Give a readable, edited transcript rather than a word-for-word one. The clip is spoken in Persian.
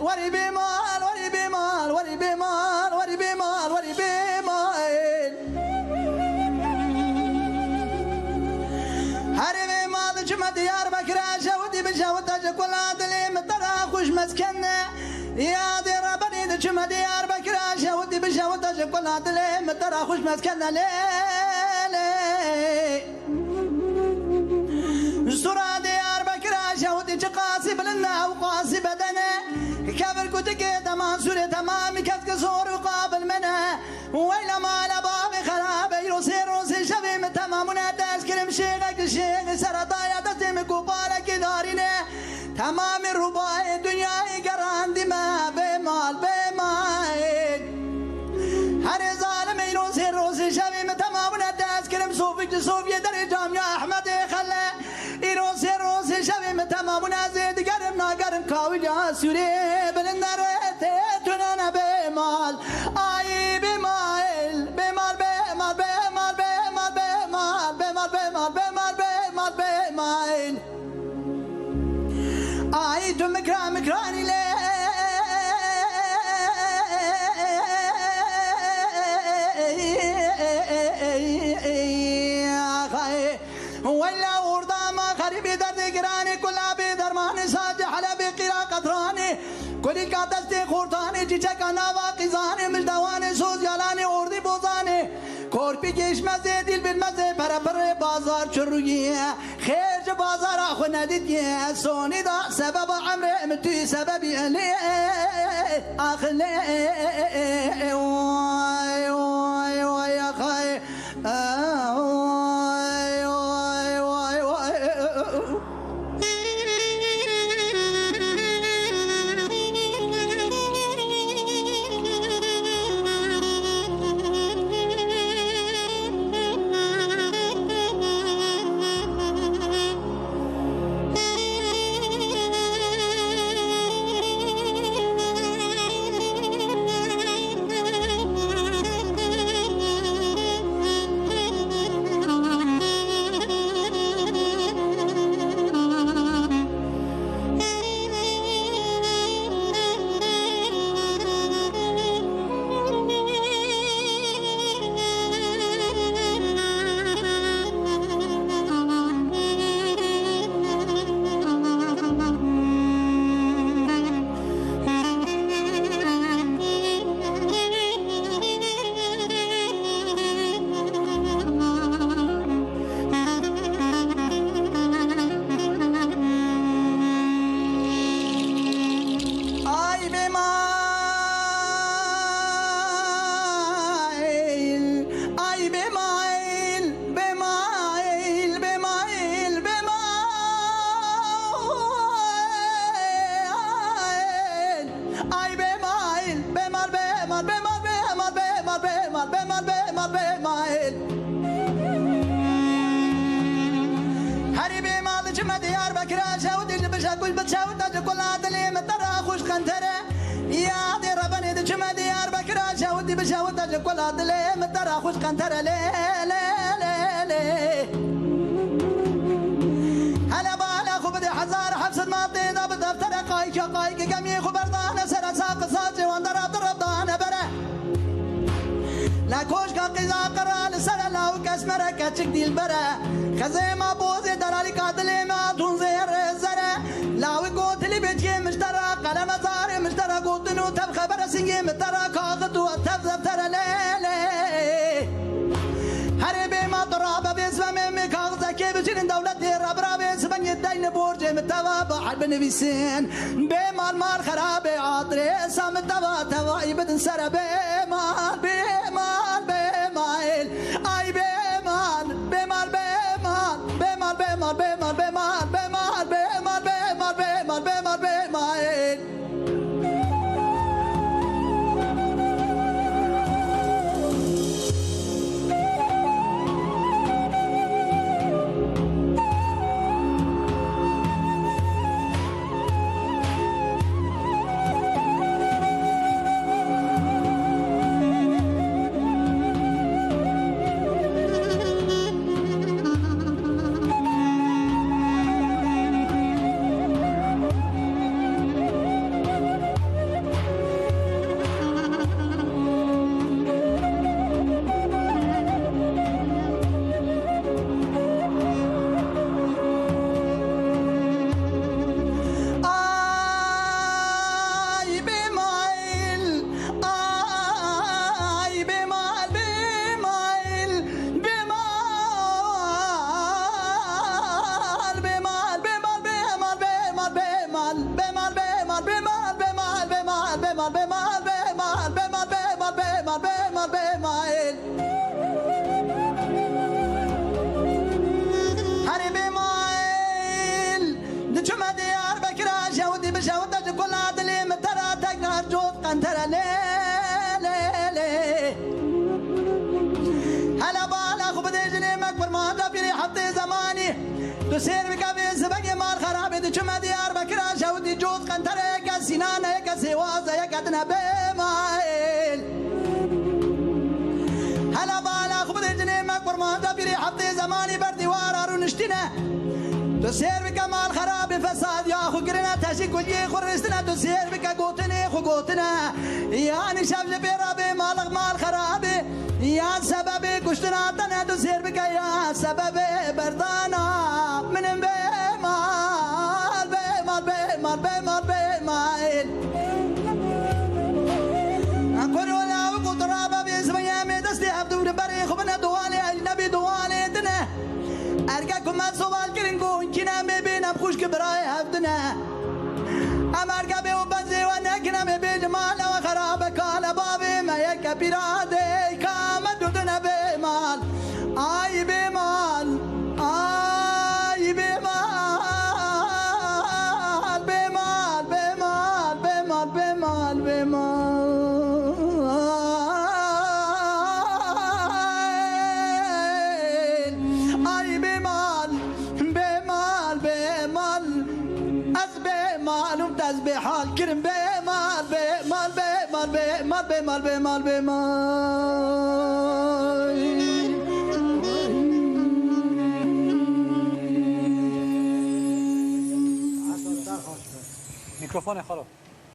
وری بیمال وری بیمال وری بیمال وری بیمال وری بیمال هری بیمال جمع دیار بکر جودی بجود جکولاد لیم ترا خوش مسکنه یاد ربنی جمع دیار بکر جودی بجود جکولاد لیم ترا خوش مسکنه لیلی سورة ديار بكرة جودي قاسي بلنا وقاسي بدنه كبر كتك تمام سورة تمام كتك زور وقابل منه ويلا ما لباب خراب يروسي روسي شبي من تمام وناداس كرم شيخك الشيخ سرطايا تسمي كبارك دارينه تمام الرباي دنيا قران دماء بمال بمال هر ظالم يروسي روسي شبي من تمام وناداس كرم صوفي صوفي دري جامع احمد خلى روزي روزي شبي متمام ونازيد قرم ناقرم كاوي جا سوري بلندر ويتيتون انا بمال اي بمال بمال بمال بمال بمال بمال بمال بمال بمال بمال بمال اي دم كرام كراني ليه ولا وردا ما خريبي درد قراني كلها بدرماني ساجح على بقرا قطراني كل قادستي خورتاني جيشك انا واقزاني مجدواني سوز يالاني وردي بوزاني كوربي جيش مزي دل بالمزي برا برا بازار شروية خير بازار اخو نديتي سوني دا سبب عمري متي سببي الي اخلي واي واي واي اخي كل بتشاوت كل عدلي مترا خوش خنتره يا دي ربني دي جمع ديار بكرا شاودي بشاوت كل عدلي مترا خوش خنتره لي لي لي لي هلا بالا خو بدي حزار حبس ما بده بدفتر قايك قايك قمي خبردانه سر ساق ساجي واندر ربدانه بره لا كوش قيزا قرال سر لا وكسمره كتشك دي البره خزيمه بوزي درالي قاتلي ما دون زير زره لاوي قوت اللي بيجي مشترى قلم زاري مشترى قوت انو تب خبر سنجي مترى كاغد وتب ترى ليلي هربي ما ضرب باسم ميمي كاغد كيف جرين دولتي رب رابي سبن يدين بورجي متوا بحب نبيسين بمال مال خرابي عطري سام توا توا يبدن سر بمال بمال بمال اي بمال بمال بمال بمال بمال بمال بمال بمال بمال بمال بمال بمال بمال بمال بمال بمال بمال بمال بمال بمال بمال بمال بمال بمال بمال هري بمال دچم دیار بکرا شودی بشود کل عدلی مترا تکرار جوت قنتر لی لی لی هلا بالا خوب دیجنی مکبر ما دبیری حبت زمانی تو سیر بکوی زبگی مال خرابی دچم دیار بکرا شودی جوت قنتر یک سینان یک سواز یک ادنا بمال هلا بالا خوب دیجنی مکبر ما دبیری حبت زمانی بر دیوار رو نشتینه تو سیر بکا مال خراب فساد یا خو گرنا تشی کلی خورستنا تو سیر بکا گوتنی خو گوتنا یعنی شب جبیرا بی مالق مال خراب یا سبب کشتنا تنه تو سیر بکا یا سبب بردانا منم بی مال بی مال بی مال بی مال بی مال کرونا و قطرابا بی اسمیامی دستی عبدو بری خوبنا دوالی اجنبی دوالی دنه ارگا کمت سوال کرن گو کنم ببینم خوش که برای هفتنه امرگا به و بنزی و نکنم بی جمال و خراب کال بابی ما یک پیراده کامت دودنه بی مال آی بی مال آی بی مال بی مال بی مال بی مال بی مال بی مال آی بی مال بی مال بی مال از بی مالم دست به حال کرم بی مال بی مال بی مال بی مال بی مال بی مال بی مال میکروفون خاله